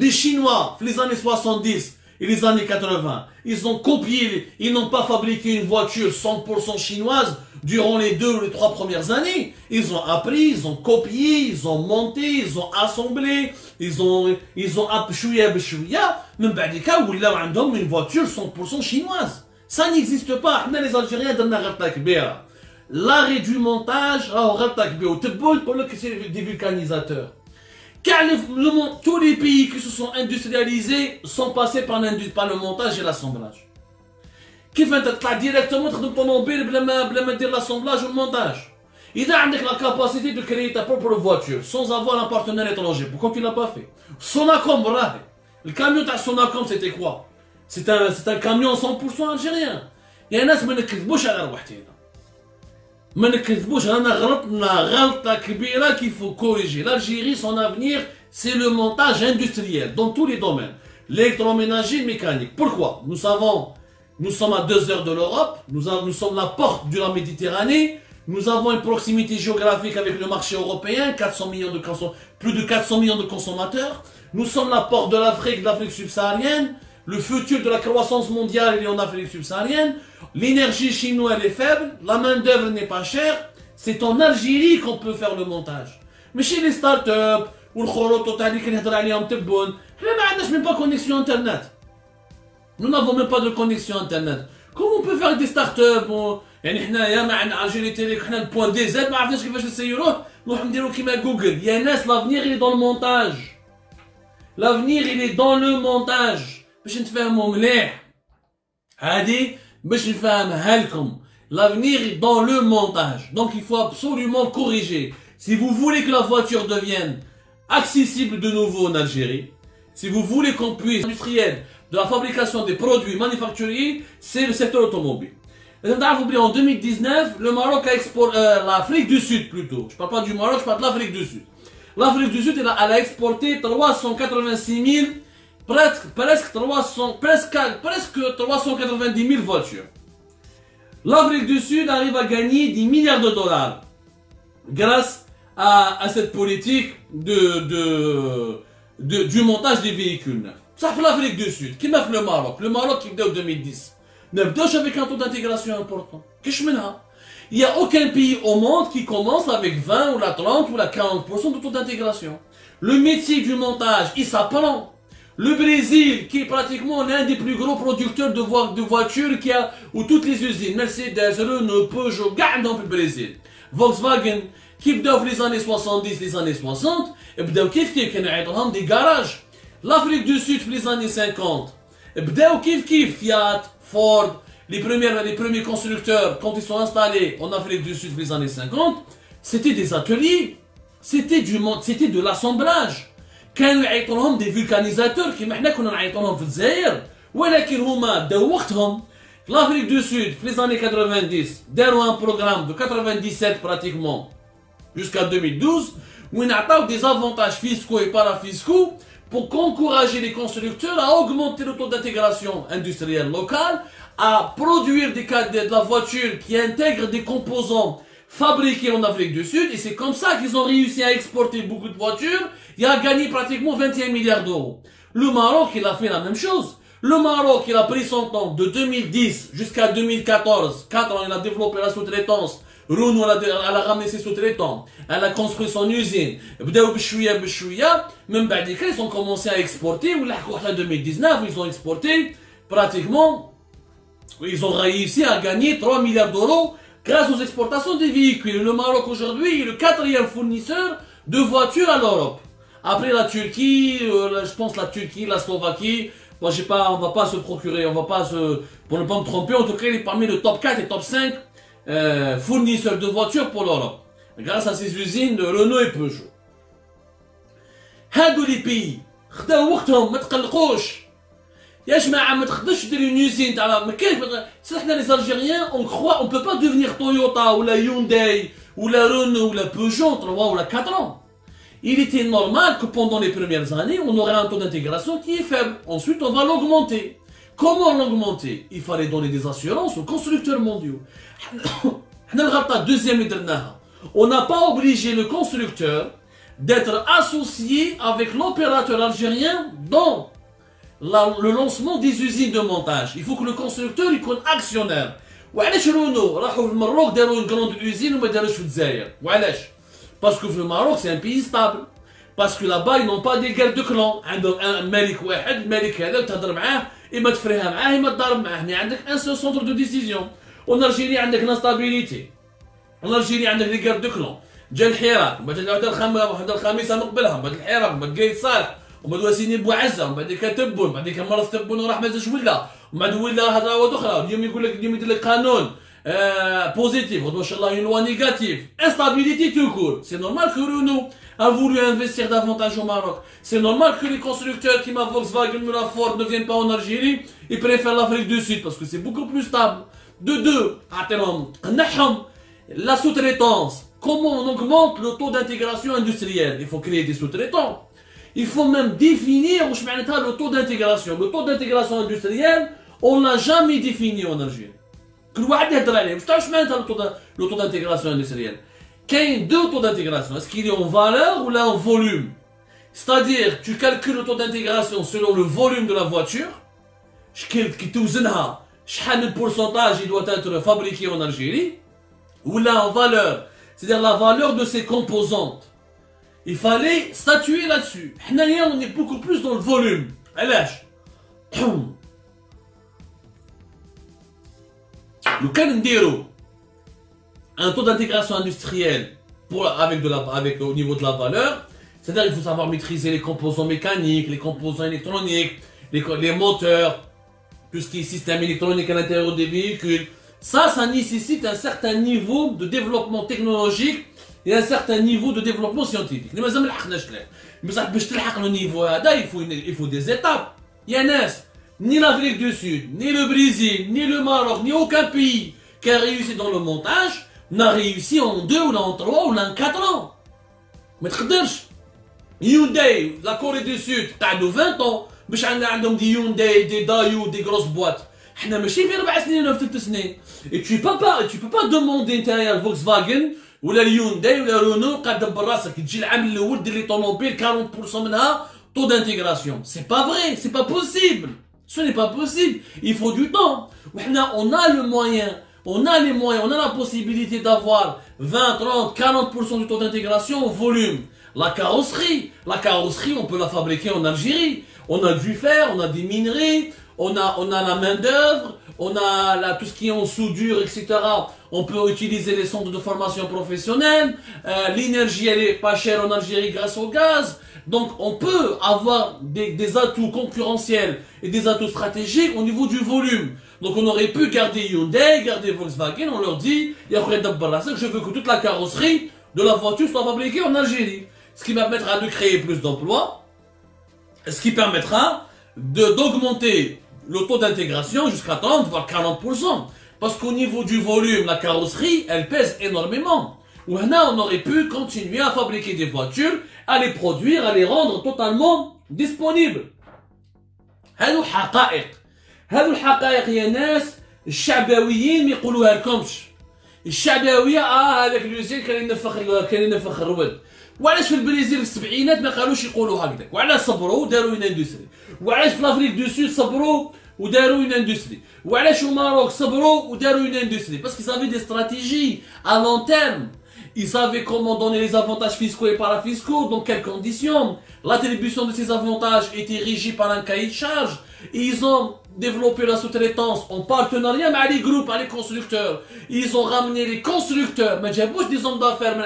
Les Chinois, les années 70 et les années 80, ils ont copié, ils n'ont pas fabriqué une voiture 100% chinoise durant les 2 ou les 3 premières années. Ils ont appris, ils ont copié, ils ont monté, ils ont assemblé, ils ont chouïa bchouïa, même بعديكا ولاو عندهم une voiture 100% chinoise. Ça n'existe pas. احنا les Algériens درنا غلطة كبيرة. L'arrêt du montage, غلطة كبيرة. وتبوا يقول لك c'est des vulcanisateurs. Car tous les pays qui se sont industrialisés sont passés par le montage et l'assemblage. كيف انت تطلع ديريكتومون تخدم طوموبيل بلا ما دير l'assemblage ou le montage. إذا عندك la capacité de créer ta propre voiture sans avoir un partenaire étranger, pourquoi tu l'as pas fait? Sonacom, راهي. Le camion de Sonacom c'était quoi? C'est un camion 100% algérien. يا ناس ما نكذبوش على روحتنا. ما نكذبوش رانا غلطنا غلطة كبيرة qu'il faut corriger. L'Algérie, son avenir, c'est le montage industriel dans tous les domaines. L'électroménager, mécanique. Pourquoi? Nous sommes à 2 heures de l'Europe, nous sommes la porte de la Méditerranée, nous avons une proximité géographique avec le marché européen, plus de 400 millions de consommateurs. Nous sommes la porte de l'Afrique subsaharienne. Le futur de la croissance mondiale il est en Afrique subsaharienne. L'énergie chinoise est faible, la main d'œuvre n'est pas chère. C'est en Algérie qu'on peut faire le montage. Mais chez les startups, ou le khoroto tali qui نهضر عليهم تبون, ما عندناش même pas connexion internet. Nous n'avons même pas de connexion internet. Comment on peut faire des startups? يعني حنايا ما عندنا Algérie Télé, حنا البوان دي زد ما عرفناش كيفاش نسيروه, نروح نديرو كيما جوجل. يا ناس l'avenir il est dans le montage. L'avenir il est dans le montage. باش نتفاهموا مليح هادي باش نفهمها لكم. L'avenir est dans le montage. Donc il faut absolument corriger. Si vous voulez que la voiture devienne accessible de nouveau en Algérie, si vous voulez qu'on puisse industriel de la fabrication des produits manufacturiers, c'est le secteur automobile. En 2019, le Maroc a exporté, l'Afrique du Sud plutôt, je parle pas du Maroc, je parle de l'Afrique du Sud. L'Afrique du Sud, elle a exporté 386 000, presque 390 000 voitures. L'Afrique du Sud arrive à gagner 10 milliards de dollars grâce à cette politique du montage des véhicules neufs. Ça fait l'Afrique du Sud, qui m'a fait le Maroc. Le Maroc qui en 2010. Ne avec un taux d'intégration important. Qu'est-ce que il n'y a aucun pays au monde qui commence avec 20 ou la 30 ou la 40% de taux d'intégration. Le métier du montage, il s'apprend. Le Brésil, qui est pratiquement l'un des plus gros producteurs de voitures où toutes les usines, Mercedes, Renault, Peugeot, dans le Brésil. Volkswagen, qui dans les années 70, les années 60, et des garages. L'Afrique du Sud, les années 50, Fiat, Ford, les premiers constructeurs, quand ils sont installés en Afrique du Sud, les années 50, c'était des ateliers, c'était de l'assemblage. كانوا يعيطوا لهم des vulcanisateurs كيما حنا كنا نعيطوا لهم في الجزائر, ولكن هما داو وقتهم. في l'Afrique du Sud, في les années 90, داروا un programme de 97 pratiquement jusqu'à 2012, où ils ont des avantages fiscaux et parafiscaux pour encourager les constructeurs à augmenter le taux d'intégration industrielle locale, à produire de la voiture qui intègre des composants fabriqués en Afrique du Sud, et c'est comme ça qu'ils ont réussi à exporter beaucoup de voitures et à gagner pratiquement 21 milliards d'euros. Le Maroc, il a fait la même chose. Le Maroc, il a pris son temps de 2010 jusqu'à 2014. 4 ans, il a développé la sous-traitance. Renault, elle a ramené ses sous-traitants. Elle a construit son usine. Même ils ont commencé à exporter. En 2019, ils ont exporté pratiquement. Ils ont réussi à gagner 3 milliards d'euros grâce aux exportations des véhicules. Le Maroc aujourd'hui est le 4e fournisseur de voitures à l'Europe. Après la Turquie, je pense la Turquie, la Slovaquie. Moi, je sais pas, on va pas se procurer, on va pas pour ne pas me tromper, en tout cas, il est parmi le top 4 et top 5 fournisseurs de voitures pour l'Europe. Grâce à ces usines de Renault et Peugeot. هادو les pays, خداو وقتهم, ما تقلقوش. يا جماعة ما تخدش دير une usine تاع ما كاينش. حنا les Algériens, on croit, on peut pas devenir Toyota ou la Hyundai ou la Renault ou la Peugeot en 3 ou la 4 ans. Il était normal que pendant les premières années, on aurait un taux d'intégration qui est faible. Ensuite, on va l'augmenter. Comment l'augmenter? Il fallait donner des assurances aux constructeurs mondiaux. Deuxième, on n'a pas obligé le constructeur d'être associé avec l'opérateur algérien dans le lancement des usines de montage. Il faut que le constructeur soit actionnaire. وعلاش رونو راحوا في المروك داروا une grande usine وما داروش في الجزائر؟ وعلاش؟ Parce que le Maroc c'est un pays stable. Parce que là-bas ils n'ont pas des guerres de clans. عندهم ملك واحد، الملك هذا تهضر معاه اما تفريها معاه اما تضارب معاه. هنا عندك ان سول سونتر دو ديسيزيون. وان الجيري عندك انستابيليتي. وان الجيري عندك لي غير دو كلون. جا الحراك، ومن بعد واحد الخامسه من قبلها، من بعد الحراك، من بعد قايد صالح، ومن بعد واسيني بوعزه، ومن بعد كتبون، ومن بعد مرض تبون وراح مازالش ولا، ومن بعد ولا هضره اخرى، اليوم يقول لك اليوم يدير لك قانون بوزيتيف، غدوه ان شاء الله une loi négative. Instabilité tout court. C'est normal que Renault a voulu investir davantage au Maroc. C'est normal que les constructeurs qui m'a Volkswagen ou la Ford ne viennent pas en Algérie, ils préfèrent l'Afrique du Sud parce que c'est beaucoup plus stable. De deux, la sous-traitance. Comment on augmente le taux d'intégration industrielle? Il faut créer des sous-traitants. Il faut même définir le taux d'intégration. Le taux d'intégration industrielle, on ne l'a jamais défini en Algérie. Le taux d'intégration industrielle. Qu'il y a deux taux d'intégration. Est-ce qu'il est en valeur ou là en volume? C'est-à-dire, tu calcules le taux d'intégration selon le volume de la voiture. Le pourcentage il doit être fabriqué en Algérie. Ou là en valeur. C'est-à-dire la valeur de ses composantes. Il fallait statuer là-dessus. On est beaucoup plus dans le volume. Le calendéro, un taux d'intégration industrielle au niveau de la valeur, c'est-à-dire qu'il faut savoir maîtriser les composants mécaniques, les composants électroniques, les moteurs, tout ce qui est système électronique à l'intérieur des véhicules. Ça nécessite un certain niveau de développement technologique et un certain niveau de développement scientifique. Mais le niveau il faut des étapes. Il y a ni l'Afrique du Sud, ni le Brésil, ni le Maroc, ni aucun pays qui a réussi dans le montage n'a réussi en 2 ou en 3 ou en 4 ans. Mais Hyundai, la Corée du Sud, t'as 20 ans, باش عندهم دي Hyundai, des Daewoo, des grosses boîtes. حنا ماشي في 4 سنين ولا في 3 سنين. Et tu peux pas demander نتايا Volkswagen ولا اليونداي ولا رونو قاعد دبر راسك تجي العام الاول دير لي طوموبيل 40% منها taux d'intégration. C'est pas vrai, c'est pas possible. Ce n'est pas possible. Il faut du temps. On a le moyen, on a les moyens, on a la possibilité d'avoir 20, 30, 40% du taux d'intégration au volume. La carrosserie, on peut la fabriquer en Algérie. On a du fer, on a des minerais, on a la main d'œuvre, on a tout ce qui est en soudure, etc. On peut utiliser les centres de formation professionnelle. L'énergie, elle est pas chère en Algérie grâce au gaz. Donc, on peut avoir des atouts concurrentiels et des atouts stratégiques au niveau du volume. Donc, on aurait pu garder Hyundai, garder Volkswagen. On leur dit, je veux que toute la carrosserie de la voiture soit fabriquée en Algérie. Ce qui permettra de créer plus d'emplois. Ce qui permettra d'augmenter le taux d'intégration jusqu'à 30 voire 40%. Parce qu'au niveau du volume, la carrosserie, elle pèse énormément. Ou là, on aurait pu continuer à fabriquer des voitures, à les produire, à les rendre totalement disponibles. هذو الحقائق يا ناس الشعبويين ما يقولوها لكمش. الشعبويه هذاك اليوزين كان ينفخ الرود. وعلاش في البرازيل في السبعينات ما قالوش يقولوا هكذاك؟ وعلاش صبروا وداروا اون اندستري؟ وعلاش في لافريك دو سود صبروا وداروا اون اندستري؟ وعلاش au Maroc صبروا وداروا une industrie? Parce qu'ils avaient des stratégies à long terme. Ils savaient comment donner les avantages fiscaux et parafiscaux, dans quelles conditions. L'attribution de ces avantages était régie par un cahier de charge. Et ils ont développé la sous-traitance en partenariat avec les groupes, avec les constructeurs. Ils ont ramené les constructeurs. Mais j'ai des hommes d'affaires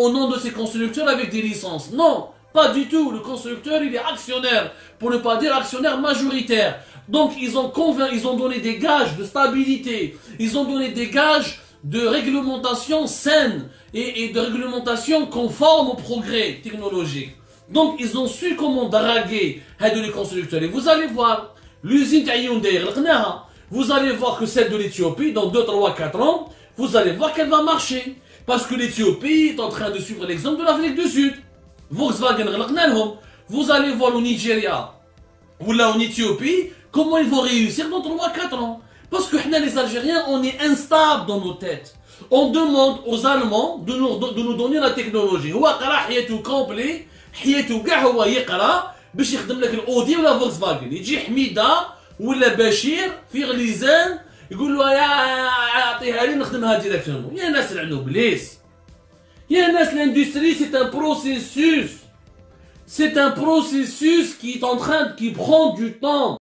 au nom de ces constructeurs avec des licences. Non, pas du tout. Le constructeur, il est actionnaire, pour ne pas dire actionnaire majoritaire. Donc ils ont donné des gages de stabilité. Ils ont donné des gages de réglementation saine et de réglementation conforme au progrès technologique. Donc ils ont su comment draguer les constructeurs. Et vous allez voir, l'usine Hyundai, vous allez voir que celle de l'Éthiopie, dans 2, 3, 4 ans, vous allez voir qu'elle va marcher. Parce que l'Éthiopie est en train de suivre l'exemple de l'Afrique du Sud. Volkswagen, vous allez voir au Nigeria ou là en Éthiopie, comment ils vont réussir dans 3, 4 ans. Parce que les Algériens, on est instables dans nos têtes. On demande aux Allemands de nous donner la technologie. هو قرا حياته كومبلي حياته كاع هو يقرا باش يخدم لك الاودي ولا فولكس فاجن. يجي حميده ولا بشير في غليزان يقول له يا اعطيها لي نخدمها ديريكتومون. يا ناس لعنوا بليس. يا ناس l'industrie c'est un processus. C'est un processus qui est en train qui prend du temps.